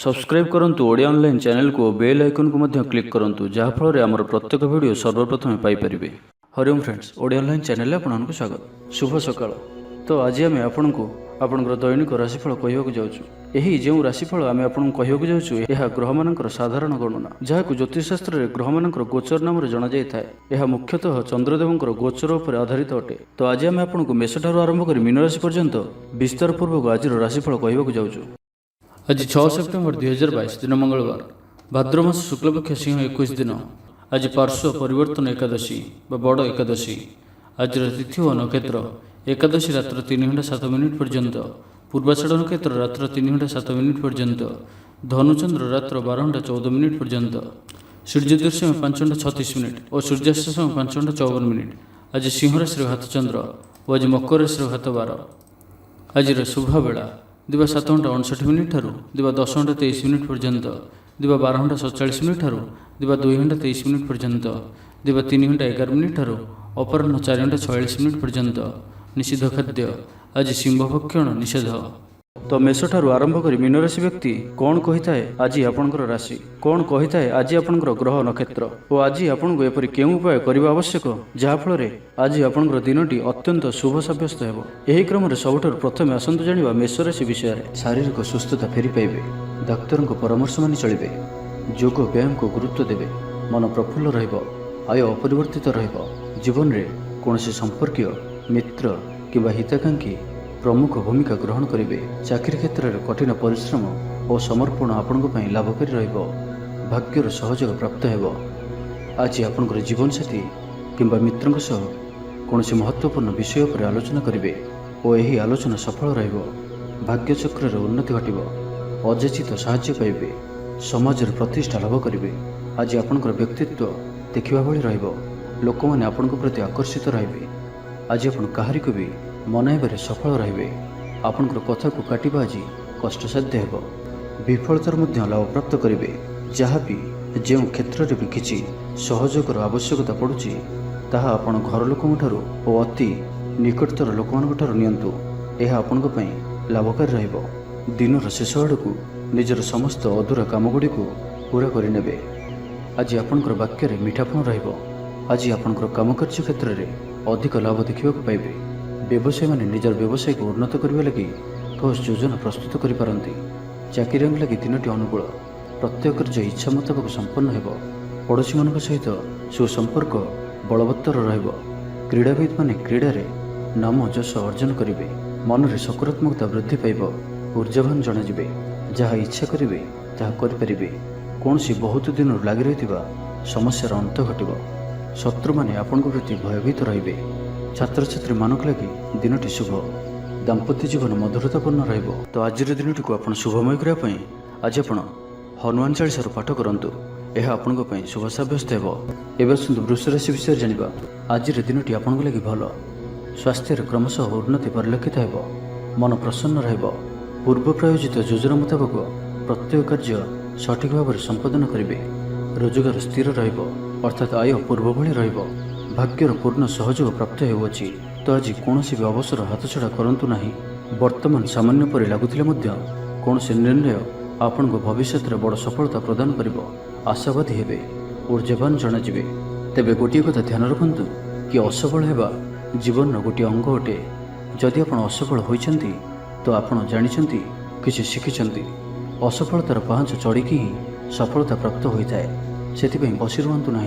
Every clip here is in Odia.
सब्सक्राइब करंतु ओडिया ऑनलाइन चैनल को बेल आइकन को मध्य क्लिक करंतु जहाँ फल आमर प्रत्येक वीडियो सर्वप्रथम Piper. Hariom friends, Odia online channel आपको स्वागत। शुभ सकाळ। तो आज आम आपको आपंकर दैनिक राशिफल कहवाक जाऊँ। यही जो राशिफल आम आपको कहवाक जाऊँ यह ग्रह मानकर साधारण गणना जहाँ ज्योतिषशास्त्र में ग्रह मानकर गोचर नाम जना जाए। यह मुख्यतः चंद्रदेवंकर गोचर उपर आधारित अटे। तो आज आम आपको मेष ठार आरंभ कर मीन राशि पर्यंत विस्तार पूर्वक आज राशिफल कहवाक जाऊँ। आज 6 सेप्टेम्बर 2022 दिन मंगलवार, भाद्रमास शुक्लपक्ष सिंह 21 दिन। आज पार्श्व परिवर्तन एकादशी बड़ एकादशी। आज तिथि व नक्षत्र एकादशी रात्र 3 घंटा 7 मिनिट पर्यंत, पूर्वाषाढ़ नक्षत्र रात्र 3 घंटा 7 मिनिट पर्यंत, धनुचंद्र रात्र 12 घंटा 14 मिनिट पर्यंत, सूर्योदय समय 5 घंटा 36 मिनिट और सूर्यास्त समय 5 घंटा 54 मिनिट। आज सिंह राशि घात चंद्र और आज मकर राशि घात 12। आज शुभ बेला दिवा 7 घंटा 59 मिनिट ठारू दिवा 10 घंटा 23 मिनिट पर्यंत, दिवा 12 घंटा 47 मिनिट ठारू दिवा 2 घंटा 23 मिनिट पर्यंत, दिवा 3 घंटा 11 मिनिट ठारू अपराह्न 4 घंटा 46 मिनिट पर्यंत। निषिद्ध खाद्य आज सिंह भक्षण निषेध। तो मेष ठारू आरंभ कर मीन राशि व्यक्ति कौन कही थाए आज आपणकर राशि, कौन कही थाए आज आपणकर ग्रह नक्षत्र और आज आपको एपरि केउं उपाय करने आवश्यक जहाँफल आज आपणकर दिनटी अत्यंत शुभ सब्यस्त हेबो। एही क्रम में सबुठारु प्रथमे आसंतु जानिबा मेष राशि विषय में। शारीरिक सुस्थता फेरी पाइबे, डाक्तर परामर्श मानि चलिबे, योग व्यायाम को गुरुत्व देवे, मन प्रफुल्ल रहिबो, आय अपरिवर्तित रहिबो। जीवन में कौनसी संपर्कीय मित्र किंवा हिताकांक्षी प्रमुख भूमिका ग्रहण करेंगे। चाकरी क्षेत्र में कठिन परिश्रम और समर्पण आपण लाभकारी रहिबो। भाग्यर सहयोग प्राप्त हेबो। आज आपणकर जीवन साथी किंवा मित्रंक सह कौनसी महत्वपूर्ण विषय पर आलोचना करेंगे और यही आलोचना सफल रहिबो। भाग्य चक्र उन्नति घटिबो, अजाचित साहाय्य पाइबे, समाज प्रतिष्ठा लाभ करेंगे। आज आपणकर व्यक्तित्व देखा भली रहिबो, लोक मैंने आपण प्रति आकर्षित रहिबे। आज आपण काहारी को भी मनाइबारे सफल रहिबे। आपणकर कथा को काटिबा आज कष्टसाध्य हेबो। विफलतार मध्य लाभ प्राप्त करेंगे। जहाँ भी जो क्षेत्र में भी किसी सहयोगर आवश्यकता पड़ुछि ताहा आपण घर लोकों ठारू और अति निकटतर लोकमान ठारू नियंतु। यह आपण लाभकारी रहिबो। दिनर शेष आड़कू निजर समस्त अधूरा कामगुड़ी को पूरा करें। आज आपणकर वाक्य मीठापण रहिबो। आज आपणकर कामकार्य क्षेत्र में अधिक लाभ देखा पाइबे। व्यवसायी मैंने निजर व्यवसाय को उन्नत करने लगी ठोस योजना प्रस्तुत करिपारंती। चाकरी लगी दिनटी अनुकूल, प्रत्येक कार्य इच्छा मुताबक संपन्न हेबो। पड़ोशी मान सहित सुसंपर्क बलवत्तर रहिबो। क्रीड़ाविद माने क्रीड़ा रे नाम यश अर्जन करेंगे। मन में सकारात्मकता वृद्धि पाइब, ऊर्जावान जनाजिबे। जहाँ इच्छा करेंगे ताहा करिपारिबे। कौनसी बहुत दिन लगी रही समस्यार अंत घटिबो। शत्रु माने आपण प्रति भयभीत रहिबे। छात्र छात्री मानक लगी दिनटी शुभ। दाम्पत्य जीवन मधुरतापूर्ण रहिबो। तो आज दिनटी को आपण शुभमय करने आज आपण हनुमान चालीसा पाठ करंतु। यह आपण शुभ सब्यस्त हेबो। एबे आसंतु वृष राशि विषय जानिबा। आज दिनटी आपण लगी भल। स्वास्थ्य क्रमशः उन्नति परिलक्षित हेबो। मन प्रसन्न रहिबो। पूर्व प्रायोजित योजना मुताबक प्रत्येक कार्य सठिक भाव में संपादन करेंगे। रोजगार स्थिर रहिबो, अर्थात आय पूर्व भली रहिबो। भाग्यर पूर्ण सहयोग प्राप्त हेउछि। तो आज कौन भी अवसर हाथछड़ा करंतु नाही। वर्तमान सामान्य परि लागुथिले मध्य कौनसी निर्णय आपण भविष्य में बड़ सफलता प्रदान करिबो। आशावादी हेबे, ऊर्जावान जनाजिबे। तेबे गोटे कथा ध्यान रखंतु कि असफल हेबा जीवन गोटे अंग अटे। जदि आपण असफल होइछंती तो आपण जानिछंती किछि शिखिछंती। असफलतार पांच चढ़िकी ही सफलता प्राप्त होता है। से बसी रुहतु ना।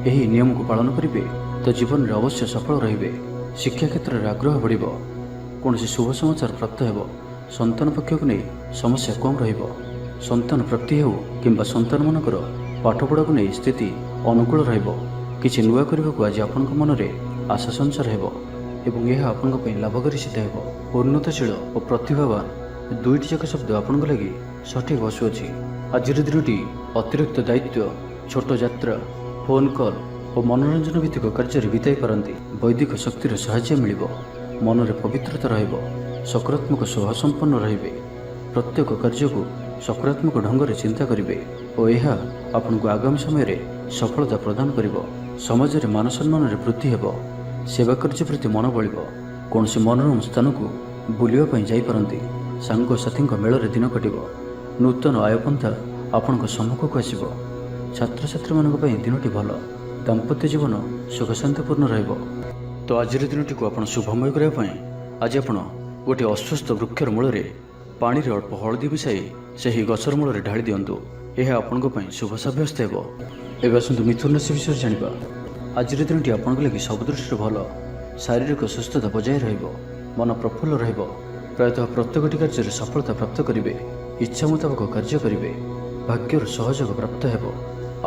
यही नियम को पालन करेंगे तो जीवन में अवश्य सफल रहिबे। शिक्षा क्षेत्र में आग्रह बढ़। कौन शुभ समाचार प्राप्त हो। संतान पक्ष को नहीं समस्या कम रहिबो। संतान प्राप्ति हो कि संतान मानकर पाठपढ़ा को नहीं स्थिति अनुकूल रहिबो। किछि नुआ करने को आज आपण मन में आशा संचार हेबो एवं यह आपण लाभकारी सिद्ध हेबो। उन्नतशील और प्रतिभावान दुईटी जाक शब्द आपण लगी सठिक बसुअछि। आज दिनटी अतिरिक्त दायित्व, छोट यात्रा, फोन कॉल और मनोरंजन भित्तिक कार्य बिताई पारती। वैदिक शक्तिर साहाय्य मिलिबो। मन में पवित्रता रहिबो। सकारात्मक स्वभाव संपन्न रहिबे। प्रत्येक कार्य को सकारात्मक ढंग से चिंता करेंगे और यह आपको आगामी समय में सफलता प्रदान करिबो। समाज में मान सम्मान में वृद्धि हेबो। सेवा कार्य प्रति मन बलिबो। कौन मनोरम स्थान को बुलिया जाई पारंती। सांग साथी मेल दिन कटिबो। ନୂତନ ଆୟପନ୍ଥା ଆପଣଙ୍କ ସମ୍ମୁଖକୁ ଆସିବ। ଛାତ୍ରଛାତ୍ରୀମାନଙ୍କ ପାଇଁ ଦିନଟି ଭଲ। ଦାମ୍ପତ୍ୟ ଜୀବନ ସୁଖଶାନ୍ତିପୂର୍ଣ୍ଣ ରହିବ। ତ ଆଜିର ଦିନଟିକୁ ଆପଣ ଶୁଭମୟ କରିବା ପାଇଁ ଆଜି ଆପଣ ଗୋଟିଏ ଅଶ୍ୱସ୍ଥ ବୃକ୍ଷର ମୂଳରେ ପାଣିରେ ଅଳ୍ପ ହଳଦୀ ମିଶାଇ ସେହି ଗଛର ମୂଳରେ ଢାଳି ଦିଅନ୍ତୁ। ଏହା ଆପଣଙ୍କ ପାଇଁ ଶୁଭ ସାବ୍ୟସ୍ତ ହେବ। ଏବେ ଆସନ୍ତୁ ମିଥୁନ ରାଶି ବିଷୟରେ ଜାଣିବା। ଆଜିର ଦିନଟି ଆପଣଙ୍କ ଲାଗି ସବୁ ଦୃଷ୍ଟିରୁ ଭଲ। ଶାରୀରିକ ସୁସ୍ଥତା ବଜାୟ ରହିବ। ମନ ପ୍ରଫୁଲ୍ଲ ରହିବ। ପ୍ରାୟତଃ ପ୍ରତ୍ୟେକଟି କାର୍ଯ୍ୟରେ ସଫଳତା ପ୍ରାପ୍ତ କରିବେ। ଇଚ୍ଛା ମୁତାବକ କାର୍ଯ୍ୟ କରିବେ। ଭାଗ୍ୟର ସହଯୋଗ ପ୍ରାପ୍ତ ହେବ।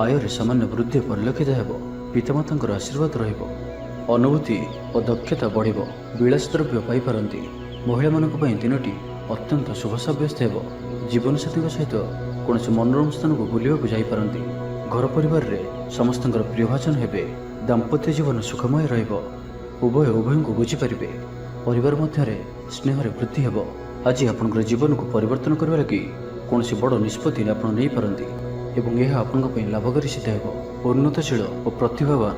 ଆୟରେ ସାମାନ୍ୟ ବୃଦ୍ଧି ପରିଲକ୍ଷିତ ହେବ। ପିତାମାତାଙ୍କର ଆଶୀର୍ବାଦ ରହିବ। ଅନୁଭୂତି ଓ ଦକ୍ଷତା ବଢ଼ିବ। ବିଳାସ ଦ୍ରବ୍ୟ ପାଇପାରନ୍ତି। ମହିଳାମାନଙ୍କ ପାଇଁ ଦିନଟି ଅତ୍ୟନ୍ତ ଶୁଭ ସାବ୍ୟସ୍ତ ହେବ। ଜୀବନସାଥୀଙ୍କ ସହିତ କୌଣସି ମନୋରମ ସ୍ଥାନକୁ ବୁଲିବାକୁ ଯାଇପାରନ୍ତି। ଘର ପରିବାରରେ ସମସ୍ତଙ୍କର ପ୍ରିୟଭାଜନ ହେବେ। ଦାମ୍ପତ୍ୟ ଜୀବନ ସୁଖମୟ ରହିବ। ଉଭୟଙ୍କୁ ବୁଝିପାରିବେ। ପରିବାର ମଧ୍ୟରେ ସ୍ନେହରେ ବୃଦ୍ଧି ହେବ। ଆଜି ଆପଣଙ୍କର ଜୀବନକୁ ପରିବର୍ତ୍ତନ କରିବା ଲାଗି କୌଣସି ବଡ଼ ନିଷ୍ପତ୍ତି ଆପଣ ନେଇପାରନ୍ତି ଏବଂ ଏହା ଆପଣଙ୍କ ପାଇଁ ଲାଭକାରୀ ସିଦ୍ଧ ହେବ। ଉନ୍ନତଶୀଳ ଓ ପ୍ରତିଭାବାନ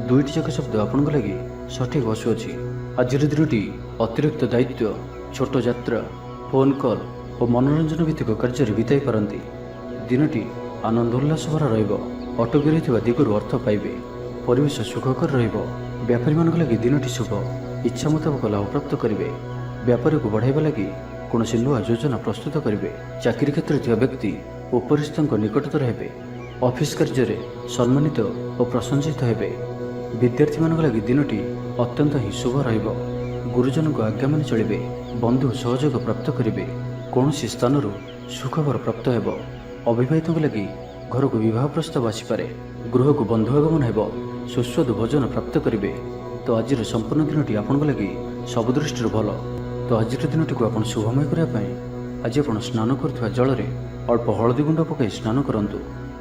ଦୁଇଟି ଯାକ ଶବ୍ଦ ଆପଣଙ୍କ ଲାଗି ସଠିକ୍ ବସୁଅଛି। ଆଜିର ଦିନଟି ଅତିରିକ୍ତ ଦାୟିତ୍ୱ, ଛୋଟ ଯାତ୍ରା, ଫୋନ୍ କଲ୍ ଓ ମନୋରଞ୍ଜନ ଭିତ୍ତିକ କାର୍ଯ୍ୟରେ ବିତାଇ ପାରନ୍ତି। ଦିନଟି ଆନନ୍ଦ ଉଲ୍ଲାସ ଭରା ରହିବ। ଅଟକି ରହିଥିବା ଦିଗରୁ ଅର୍ଥ ପାଇବେ। ପରିବେଶ ସୁଖକର ରହିବ। ବ୍ୟାପାରୀମାନଙ୍କ ଲାଗି ଦିନଟି ଶୁଭ। ଇଚ୍ଛା ମୁତାବକ ଲାଭପ୍ରାପ୍ତ କରିବେ। ବ୍ୟାପାରକୁ ବଢ଼ାଇବା ଲାଗି କୌଣସି ନୂଆ ଯୋଜନା ପ୍ରସ୍ତୁତ କରିବେ। ଚାକିରି କ୍ଷେତ୍ରରେ ଥିବା ବ୍ୟକ୍ତି ଉପରିସ୍ଥଙ୍କ ନିକଟତର ହେବେ। ଅଫିସ୍ କାର୍ଯ୍ୟରେ ସମ୍ମାନିତ ଓ ପ୍ରଶଂସିତ ହେବେ। ବିଦ୍ୟାର୍ଥୀମାନଙ୍କ ଲାଗି ଦିନଟି ଅତ୍ୟନ୍ତ ହିଁ ଶୁଭ ରହିବ। ଗୁରୁଜନଙ୍କ ଆଜ୍ଞା ମାନି ଚଳିବେ। ବନ୍ଧୁ ସହଯୋଗ ପ୍ରାପ୍ତ କରିବେ। କୌଣସି ସ୍ଥାନରୁ ସୁଖବର ପ୍ରାପ୍ତ ହେବ। ଅବିବାହିତଙ୍କ ଲାଗି ଘରକୁ ବିବାହ ପ୍ରସ୍ତାବ ଆସିପାରେ। ଗୃହକୁ ବନ୍ଧୁ ଆଗମନ ହେବ। ସୁସ୍ୱାଦୁ ଭୋଜନ ପ୍ରାପ୍ତ କରିବେ। ତ ଆଜିର ସମ୍ପୂର୍ଣ୍ଣ ଦିନଟି ଆପଣଙ୍କ ଲାଗି ସବୁ ଦୃଷ୍ଟିରୁ ଭଲ। ତ ଆଜିର ଦିନଟିକୁ ଆପଣ ଶୁଭମୟ କରିବା ପାଇଁ ଆଜି ଆପଣ ସ୍ନାନ କରୁଥିବା ଜଳରେ ଅଳ୍ପ ହଳଦୀ ଗୁଣ୍ଡ ପକାଇ ସ୍ନାନ କରନ୍ତୁ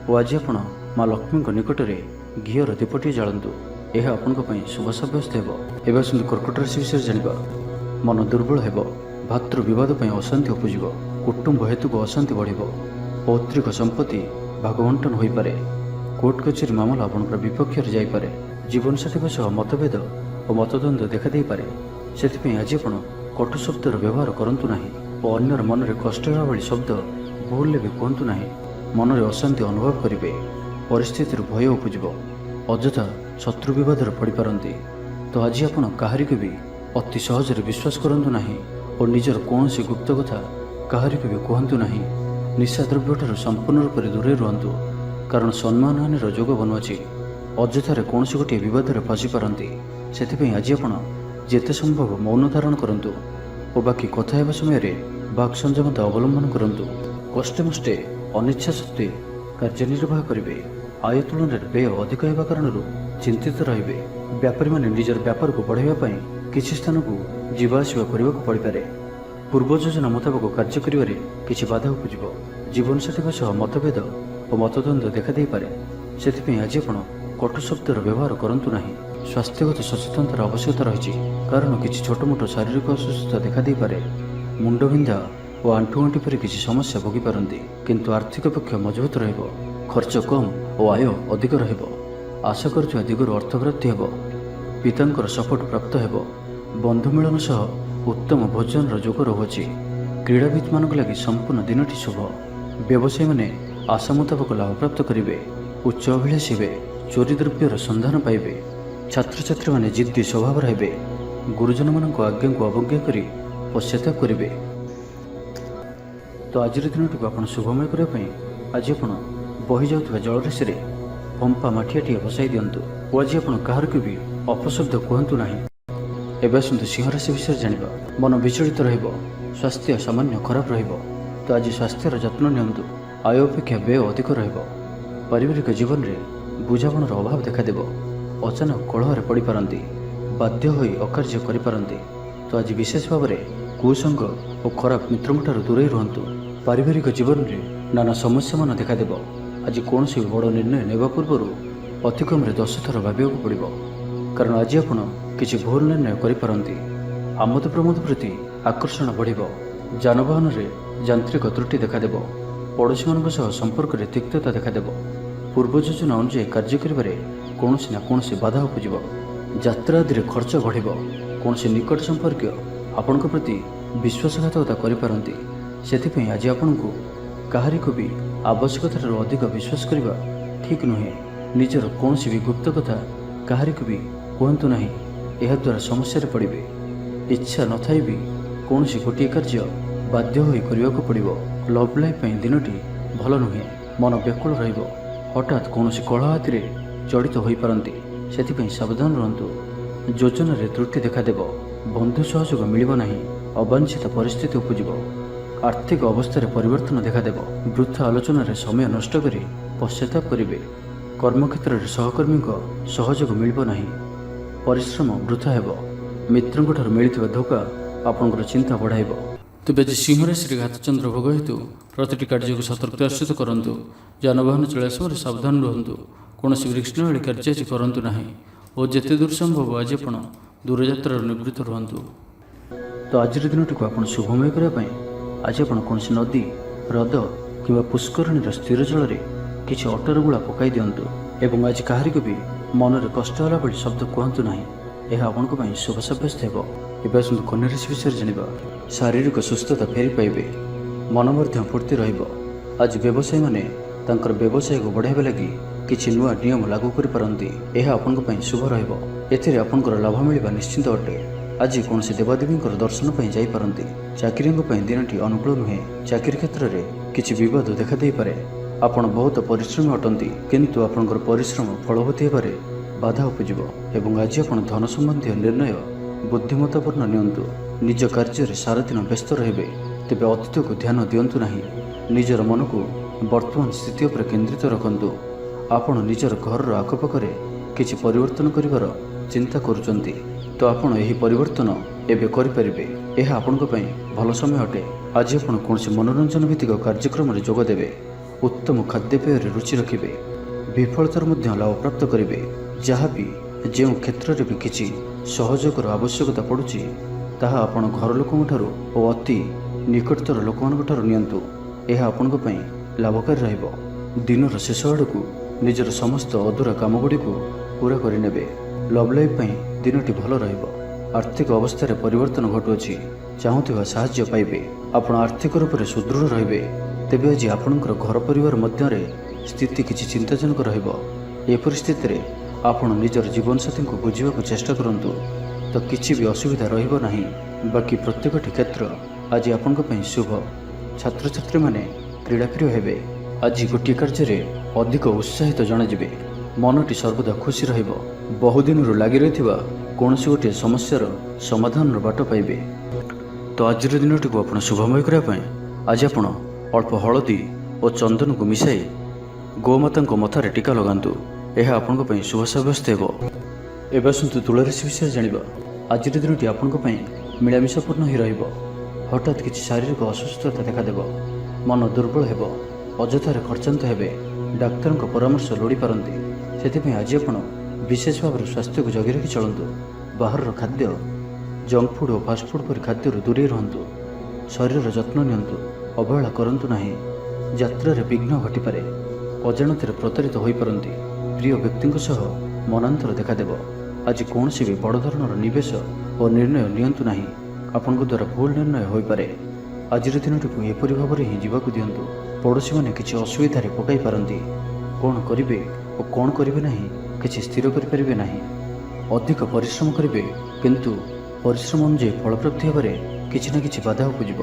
ଓ ଆଜି ଆପଣ ମା ଲକ୍ଷ୍ମୀଙ୍କ ନିକଟରେ ଘିଅର ଦୀପଟିଏ ଜାଳନ୍ତୁ। ଏହା ଆପଣଙ୍କ ପାଇଁ ଶୁଭ ସାବ୍ୟସ୍ତ ହେବ। ଏବେ ଆସନ୍ତୁ କର୍କଟ ରାଶି ବିଷୟରେ ଜାଣିବା। ମନ ଦୁର୍ବଳ ହେବ। ଭାତୃ ବିବାଦ ପାଇଁ ଅଶାନ୍ତି ଉପୁଜିବ। କୁଟୁମ୍ବ ହେତୁକୁ ଅଶାନ୍ତି ବଢ଼ିବ। ପୈତୃକ ସମ୍ପତ୍ତି ଭାଗବଣ୍ଟନ ହୋଇପାରେ। କୋର୍ଟ କଚେରୀ ମାମଲା ଆପଣଙ୍କର ବିପକ୍ଷରେ ଯାଇପାରେ। ଜୀବନସାଥୀଙ୍କ ସହ ମତଭେଦ ଓ ମତଦ୍ୱନ୍ଦ୍ୱ ଦେଖାଦେଇପାରେ। ସେଥିପାଇଁ ଆଜି ଆପଣ କଟୁ ଶବ୍ଦର ବ୍ୟବହାର କରନ୍ତୁ ନାହିଁ ଓ ଅନ୍ୟର ମନରେ କଷ୍ଟ ହେବା ଭଳି ଶବ୍ଦ ଭୁଲରେ ବି କୁହନ୍ତୁ ନାହିଁ। ମନରେ ଅଶାନ୍ତି ଅନୁଭବ କରିବେ। ପରିସ୍ଥିତିରୁ ଭୟ ଉପୁଜିବ। ଅଯଥା ଶତ୍ରୁ ବିବାଦରେ ପଡ଼ିପାରନ୍ତି। ତ ଆଜି ଆପଣ କାହାରିକୁ ବି ଅତି ସହଜରେ ବିଶ୍ୱାସ କରନ୍ତୁ ନାହିଁ ଓ ନିଜର କୌଣସି ଗୁପ୍ତ କଥା କାହାରିକୁ ବି କୁହନ୍ତୁ ନାହିଁ। ନିଶା ଦ୍ରବ୍ୟଠାରୁ ସମ୍ପୂର୍ଣ୍ଣ ରୂପରେ ଦୂରେଇ ରୁହନ୍ତୁ, କାରଣ ସମ୍ମାନହାନିର ଯୋଗ ବନୁଅଛି। ଅଯଥାରେ କୌଣସି ଗୋଟିଏ ବିବାଦରେ ଫସିପାରନ୍ତି। ସେଥିପାଇଁ ଆଜି ଆପଣ ଯେତେ ସମ୍ଭବ ମୌନ ଧାରଣ କରନ୍ତୁ ଓ ବାକି କଥା ହେବା ସମୟରେ ବାକ୍ ସଂଯମତା ଅବଲମ୍ବନ କରନ୍ତୁ। କଷ୍ଟେମଷ୍ଟେ ଅନିଚ୍ଛା ସତ୍ତ୍ୱେ କାର୍ଯ୍ୟନିର୍ବାହ କରିବେ। ଆୟ ତୁଳନାରେ ବ୍ୟୟ ଅଧିକ ହେବା କାରଣରୁ ଚିନ୍ତିତ ରହିବେ। ବ୍ୟାପାରୀମାନେ ନିଜର ବ୍ୟାପାରକୁ ବଢ଼ାଇବା ପାଇଁ କିଛି ସ୍ଥାନକୁ ଯିବା ଆସିବା କରିବାକୁ ପଡ଼ିପାରେ। ପୂର୍ବ ଯୋଜନା ମୁତାବକ କାର୍ଯ୍ୟ କରିବାରେ କିଛି ବାଧା ଉପୁଜିବ। ଜୀବନସାଥୀଙ୍କ ସହ ମତଭେଦ ଓ ମତଦ୍ୱନ୍ଦ୍ୱ ଦେଖାଦେଇପାରେ। ସେଥିପାଇଁ ଆଜି ଆପଣ କଟୁ ଶବ୍ଦର ବ୍ୟବହାର କରନ୍ତୁ ନାହିଁ। ସ୍ୱାସ୍ଥ୍ୟଗତ ସଚେତନତାର ଆବଶ୍ୟକତା ରହିଛି, କାରଣ କିଛି ଛୋଟମୋଟ ଶାରୀରିକ ଅସୁସ୍ଥତା ଦେଖାଦେଇପାରେ। ମୁଣ୍ଡବିନ୍ଧା ଓ ଆଣ୍ଠୁଗଣ୍ଠି ପରି କିଛି ସମସ୍ୟା ଭୋଗିପାରନ୍ତି, କିନ୍ତୁ ଆର୍ଥିକ ପକ୍ଷ ମଜବୁତ ରହିବ। ଖର୍ଚ୍ଚ କମ୍ ଓ ଆୟ ଅଧିକ ରହିବ। ଆଶା କରୁଥିବା ଦିଗରୁ ଅର୍ଥପ୍ରାପ୍ତି ହେବ। ପିତାଙ୍କର ସପୋର୍ଟ ପ୍ରାପ୍ତ ହେବ। ବନ୍ଧୁ ମିଳନ ସହ ଉତ୍ତମ ଭୋଜନର ଯୋଗ ରହୁଅଛି। କ୍ରୀଡ଼ାବିତମାନଙ୍କ ଲାଗି ସମ୍ପୂର୍ଣ୍ଣ ଦିନଟି ଶୁଭ। ବ୍ୟବସାୟୀମାନେ ଆଶା ମୁତାବକ ଲାଭପ୍ରାପ୍ତ କରିବେ। ଉଚ୍ଚ ଅଭିଳାଷୀ ହେବେ। ଚୋରି ଦ୍ରବ୍ୟର ସନ୍ଧାନ ପାଇବେ। ଛାତ୍ରଛାତ୍ରୀମାନେ ଜିଦ୍ଦି ସ୍ୱଭାବର ହେବେ। ଗୁରୁଜନମାନଙ୍କ ଆଜ୍ଞାକୁ ଅବଜ୍ଞା କରି ପଶ୍ଚାତାପ କରିବେ। ତ ଆଜିର ଦିନଟିକୁ ଆପଣ ଶୁଭମୟ କରିବା ପାଇଁ ଆଜି ଆପଣ ବହିଯାଉଥିବା ଜଳରାଶିରେ ପମ୍ପା ମାଠିଆଟିଏ ବସାଇ ଦିଅନ୍ତୁ ଓ ଆଜି ଆପଣ କାହାରିକୁ ବି ଅପଶବ୍ଦ କୁହନ୍ତୁ ନାହିଁ। ଏବେ ଆସନ୍ତୁ ସିଂହ ରାଶି ବିଷୟରେ ଜାଣିବା। ମନ ବିଚଳିତ ରହିବ। ସ୍ୱାସ୍ଥ୍ୟ ସାମାନ୍ୟ ଖରାପ ରହିବ। ତ ଆଜି ସ୍ୱାସ୍ଥ୍ୟର ଯତ୍ନ ନିଅନ୍ତୁ। ଆୟ ଅପେକ୍ଷା ବ୍ୟୟ ଅଧିକ ରହିବ। ପାରିବାରିକ ଜୀବନରେ ବୁଝାମଣାର ଅଭାବ ଦେଖାଦେବ। ଅଚାନକ କଳହରେ ପଡ଼ିପାରନ୍ତି। ବାଧ୍ୟ ହୋଇ ଅକାର୍ଯ୍ୟ କରିପାରନ୍ତି। ତ ଆଜି ବିଶେଷ ଭାବରେ କୁସଙ୍ଗ ଓ ଖରାପ ମିତ୍ରଙ୍କଠାରୁ ଦୂରେଇ ରୁହନ୍ତୁ। ପାରିବାରିକ ଜୀବନରେ ନାନା ସମସ୍ୟାମାନ ଦେଖାଦେବ। ଆଜି କୌଣସି ବଡ଼ ନିର୍ଣ୍ଣୟ ନେବା ପୂର୍ବରୁ ଅତି କମ୍ରେ 10 ଥର ଭାବିବାକୁ ପଡ଼ିବ, କାରଣ ଆଜି ଆପଣ କିଛି ଭୁଲ ନିର୍ଣ୍ଣୟ କରିପାରନ୍ତି। ଆମୋଦ ପ୍ରମୋଦ ପ୍ରତି ଆକର୍ଷଣ ବଢ଼ିବ। ଯାନବାହନରେ ଯାନ୍ତ୍ରିକ ତ୍ରୁଟି ଦେଖାଦେବ। ପଡ଼ୋଶୀମାନଙ୍କ ସହ ସମ୍ପର୍କରେ ତିକ୍ତତା ଦେଖାଦେବ। ପୂର୍ବ ଯୋଜନା ଅନୁଯାୟୀ କାର୍ଯ୍ୟ କରିବାରେ କୌଣସି ନା କୌଣସି ବାଧା ଉପୁଜିବ। ଯାତ୍ରା ଆଦିରେ ଖର୍ଚ୍ଚ ବଢ଼ିବ। କୌଣସି ନିକଟ ସମ୍ପର୍କୀୟ ଆପଣଙ୍କ ପ୍ରତି ବିଶ୍ୱାସଘାତକତା କରିପାରନ୍ତି। ସେଥିପାଇଁ ଆଜି ଆପଣଙ୍କୁ କାହାରିକୁ ବି ଆବଶ୍ୟକତାଠାରୁ ଅଧିକ ବିଶ୍ୱାସ କରିବା ଠିକ୍ ନୁହେଁ। ନିଜର କୌଣସି ବି ଗୁପ୍ତ କଥା କାହାରିକୁ ବି କୁହନ୍ତୁ ନାହିଁ, ଏହାଦ୍ୱାରା ସମସ୍ୟାରେ ପଡ଼ିବେ। ଇଚ୍ଛା ନଥାଇ ବି କୌଣସି ଗୋଟିଏ କାର୍ଯ୍ୟ ବାଧ୍ୟ ହୋଇ କରିବାକୁ ପଡ଼ିବ। ଲଭ୍ ଲାଇଫ୍ ପାଇଁ ଦିନଟି ଭଲ ନୁହେଁ। ମନ ବ୍ୟାକୁଳ ରହିବ। ହଠାତ୍ କୌଣସି କଳହ ହାତିରେ ଜଡ଼ିତ ହୋଇପାରନ୍ତି, ସେଥିପାଇଁ ସାବଧାନ ରୁହନ୍ତୁ। ଯୋଜନାରେ ତ୍ରୁଟି ଦେଖାଦେବ। ବନ୍ଧୁ ସହଯୋଗ ମିଳିବ ନାହିଁ। ଅବାଞ୍ଛିତ ପରିସ୍ଥିତି ଉପୁଜିବ। ଆର୍ଥିକ ଅବସ୍ଥାରେ ପରିବର୍ତ୍ତନ ଦେଖାଦେବ। ବୃଥା ଆଲୋଚନାରେ ସମୟ ନଷ୍ଟ କରି ପଶ୍ଚାତାପ କରିବେ। କର୍ମକ୍ଷେତ୍ରରେ ସହକର୍ମୀଙ୍କ ସହଯୋଗ ମିଳିବ ନାହିଁ। ପରିଶ୍ରମ ବୃଥା ହେବ। ମିତ୍ରଙ୍କଠାରୁ ମିଳିଥିବା ଧୋକା ଆପଣଙ୍କର ଚିନ୍ତା ବଢ଼ାଇବ। ତେବେ ଆଜି ସିଂହ ରାଶିରେ ଘାତଚନ୍ଦ୍ର ଭୋଗ ହେତୁ ପ୍ରତିଟି କାର୍ଯ୍ୟକୁ ସତର୍କତାର ସହିତ କରନ୍ତୁ। ଯାନବାହନ ଚଳାଇବା ସମୟରେ ସାବଧାନ ରୁହନ୍ତୁ। କୌଣସି ବିଘ୍ନଳି କାର୍ଯ୍ୟ ଆଜି କରନ୍ତୁ ନାହିଁ ଓ ଯେତେ ଦୂର ସମ୍ଭବ ଆଜି ଆପଣ ଦୂରଯାତ୍ରାରୁ ନିବୃତ୍ତ ରୁହନ୍ତୁ। ତ ଆଜିର ଦିନଟିକୁ ଆପଣ ଶୁଭମୟ କରିବା ପାଇଁ ଆଜି ଆପଣ କୌଣସି ନଦୀ, ହ୍ରଦ କିମ୍ବା ପୁଷ୍କରିଣୀର ସ୍ଥିର ଜଳରେ କିଛି ଅଟର ଗୁଳା ପକାଇ ଦିଅନ୍ତୁ ଏବଂ ଆଜି କାହାରିକୁ ବି ମନରେ କଷ୍ଟ ହେଲା ଭଳି ଶବ୍ଦ କୁହନ୍ତୁ ନାହିଁ। ଏହା ଆପଣଙ୍କ ପାଇଁ ଶୁଭ ସାବ୍ୟସ୍ତ ହେବ। ଏବେ ଆସନ୍ତୁ କନ୍ୟା ରାଶି ବିଷୟରେ ଜାଣିବା। ଶାରୀରିକ ସୁସ୍ଥତା ଫେରି ପାଇବେ। ମନ ମଧ୍ୟ ଫୁର୍ତ୍ତି ରହିବ। ଆଜି ବ୍ୟବସାୟୀମାନେ ତାଙ୍କର ବ୍ୟବସାୟକୁ ବଢ଼ାଇବା ଲାଗି କିଛି ନୂଆ ନିୟମ ଲାଗୁ କରିପାରନ୍ତି। ଏହା ଆପଣଙ୍କ ପାଇଁ ଶୁଭ ରହିବ। ଏଥିରେ ଆପଣଙ୍କର ଲାଭ ମିଳିବା ନିଶ୍ଚିତ ଅଟେ। ଆଜି କୌଣସି ଦେବାଦେବୀଙ୍କର ଦର୍ଶନ ପାଇଁ ଯାଇପାରନ୍ତି। ଚାକିରିଙ୍କ ପାଇଁ ଦିନଟି ଅନୁକୂଳ ନୁହେଁ। ଚାକିରି କ୍ଷେତ୍ରରେ କିଛି ବିବାଦ ଦେଖାଦେଇପାରେ। ଆପଣ ବହୁତ ପରିଶ୍ରମୀ ଅଟନ୍ତି, କିନ୍ତୁ ଆପଣଙ୍କର ପରିଶ୍ରମ ଫଳବତୀ ହେବାରେ ବାଧା ଉପୁଜିବ ଏବଂ ଆଜି ଆପଣ ଧନ ସମ୍ବନ୍ଧୀୟ ନିର୍ଣ୍ଣୟ ବୁଦ୍ଧିମତ୍ତାପୂର୍ଣ୍ଣ ନିଅନ୍ତୁ। ନିଜ କାର୍ଯ୍ୟରେ ସାରାଦିନ ବ୍ୟସ୍ତ ରହିବେ। ତେବେ ଅତୀତକୁ ଧ୍ୟାନ ଦିଅନ୍ତୁ ନାହିଁ। ନିଜର ମନକୁ ବର୍ତ୍ତମାନ ସ୍ଥିତି ଉପରେ କେନ୍ଦ୍ରିତ ରଖନ୍ତୁ। ଆପଣ ନିଜର ଘରର ଆଖପାଖରେ କିଛି ପରିବର୍ତ୍ତନ କରିବାର ଚିନ୍ତା କରୁଛନ୍ତି, ତ ଆପଣ ଏହି ପରିବର୍ତ୍ତନ ଏବେ କରିପାରିବେ। ଏହା ଆପଣଙ୍କ ପାଇଁ ଭଲ ସମୟ ଅଟେ। ଆଜି ଆପଣ କୌଣସି ମନୋରଞ୍ଜନ ଭିତ୍ତିକ କାର୍ଯ୍ୟକ୍ରମରେ ଯୋଗ ଦେବେ। ଉତ୍ତମ ଖାଦ୍ୟପେୟରେ ରୁଚି ରଖିବେ। ବିଫଳତାରୁ ମଧ୍ୟ ଲାଭପ୍ରାପ୍ତ କରିବେ। ଯାହା ବି ଯେଉଁ କ୍ଷେତ୍ରରେ ବି କିଛି ସହଯୋଗର ଆବଶ୍ୟକତା ପଡ଼ୁଛି, ତାହା ଆପଣ ଘର ଲୋକଙ୍କଠାରୁ ଓ ଅତି ନିକଟତର ଲୋକମାନଙ୍କଠାରୁ ନିଅନ୍ତୁ। ଏହା ଆପଣଙ୍କ ପାଇଁ ଲାଭକାରୀ ରହିବ। ଦିନର ଶେଷ ଆଡ଼କୁ ନିଜର ସମସ୍ତ ଅଧୁରା କାମଗୁଡ଼ିକୁ ପୂରା କରିନେବେ। ଲଭ୍ ଲାଇଫ୍ ପାଇଁ ଦିନଟି ଭଲ ରହିବ। ଆର୍ଥିକ ଅବସ୍ଥାରେ ପରିବର୍ତ୍ତନ ଘଟୁଅଛି। ଚାହୁଁଥିବା ସାହାଯ୍ୟ ପାଇବେ। ଆପଣ ଆର୍ଥିକ ରୂପରେ ସୁଦୃଢ଼ ରହିବେ। ତେବେ ଆଜି ଆପଣଙ୍କର ଘର ପରିବାର ମଧ୍ୟରେ ସ୍ଥିତି କିଛି ଚିନ୍ତାଜନକ ରହିବ। ଏ ପରିସ୍ଥିତିରେ ଆପଣ ନିଜର ଜୀବନସାଥୀଙ୍କୁ ବୁଝିବାକୁ ଚେଷ୍ଟା କରନ୍ତୁ, ତ କିଛି ବି ଅସୁବିଧା ରହିବ ନାହିଁ। ବାକି ପ୍ରତ୍ୟେକଟି କ୍ଷେତ୍ର ଆଜି ଆପଣଙ୍କ ପାଇଁ ଶୁଭ। ଛାତ୍ରଛାତ୍ରୀମାନେ କ୍ରୀଡ଼ାପ୍ରିୟ ହେବେ। ଆଜି ଗୋଟିଏ କାର୍ଯ୍ୟରେ ଅଧିକ ଉତ୍ସାହିତ ଜଣାଯିବେ। ମନଟି ସର୍ବଦା ଖୁସି ରହିବ। ବହୁଦିନରୁ ଲାଗି ରହିଥିବା କୌଣସି ଗୋଟିଏ ସମସ୍ୟାର ସମାଧାନର ବାଟ ପାଇବେ। ତ ଆଜିର ଦିନଟିକୁ ଆପଣ ଶୁଭମୟ କରିବା ପାଇଁ ଆଜି ଆପଣ ଅଳ୍ପ ହଳଦୀ ଓ ଚନ୍ଦନକୁ ମିଶାଇ ଗୋମାତାଙ୍କ ମଥାରେ ଟୀକା ଲଗାନ୍ତୁ। ଏହା ଆପଣଙ୍କ ପାଇଁ ଶୁଭ ସାବ୍ୟସ୍ତ ହେବ। ଏବେ ଆସନ୍ତୁ ତୁଳା ରାଶି ବିଷୟରେ ଜାଣିବା। ଆଜିର ଦିନଟି ଆପଣଙ୍କ ପାଇଁ ମିଳାମିଶାପୂର୍ଣ୍ଣ ହିଁ ରହିବ। ହଠାତ୍ କିଛି ଶାରୀରିକ ଅସୁସ୍ଥତା ଦେଖାଦେବ। ମନ ଦୁର୍ବଳ ହେବ। ଅଯଥାରେ ଖର୍ଚ୍ଚାନ୍ତ ହେବେ। ଡାକ୍ତରଙ୍କ ପରାମର୍ଶ ଲୋଡ଼ିପାରନ୍ତି। ସେଥିପାଇଁ ଆଜି ଆପଣ ବିଶେଷ ଭାବରେ ସ୍ୱାସ୍ଥ୍ୟକୁ ଜଗି ରଖି ଚଳନ୍ତୁ। ବାହାରର ଖାଦ୍ୟ, ଜଙ୍କ ଫୁଡ୍ ଓ ଫାଷ୍ଟଫୁଡ୍ ପରି ଖାଦ୍ୟରୁ ଦୂରେଇ ରୁହନ୍ତୁ। ଶରୀରର ଯତ୍ନ ନିଅନ୍ତୁ। ଅବହେଳା କରନ୍ତୁ ନାହିଁ। ଯାତ୍ରାରେ ବିଘ୍ନ ଘଟିପାରେ। ଅଜାଣତରେ ପ୍ରତାରିତ ହୋଇପାରନ୍ତି। ପ୍ରିୟ ବ୍ୟକ୍ତିଙ୍କ ସହ ମନାନ୍ତର ଦେଖାଦେବ। ଆଜି କୌଣସି ବି ବଡ଼ ଧରଣର ନିବେଶ ଓ ନିର୍ଣ୍ଣୟ ନିଅନ୍ତୁ ନାହିଁ। ଆପଣଙ୍କ ଦ୍ୱାରା ଭୁଲ ନିର୍ଣ୍ଣୟ ହୋଇପାରେ। ଆଜିର ଦିନଟିକୁ ଏପରି ଭାବରେ ହିଁ ଯିବାକୁ ଦିଅନ୍ତୁ। ପଡ଼ୋଶୀମାନେ କିଛି ଅସୁବିଧାରେ ପକାଇ ପାରନ୍ତି। କ'ଣ କରିବେ ଓ କ'ଣ କରିବେ ନାହିଁ କିଛି ସ୍ଥିର କରିପାରିବେ ନାହିଁ। ଅଧିକ ପରିଶ୍ରମ କରିବେ, କିନ୍ତୁ ପରିଶ୍ରମ ଅନୁଯାୟୀ ଫଳପ୍ରାପ୍ତି ହେବାରେ କିଛି ନା କିଛି ବାଧା ଉପୁଜିବ।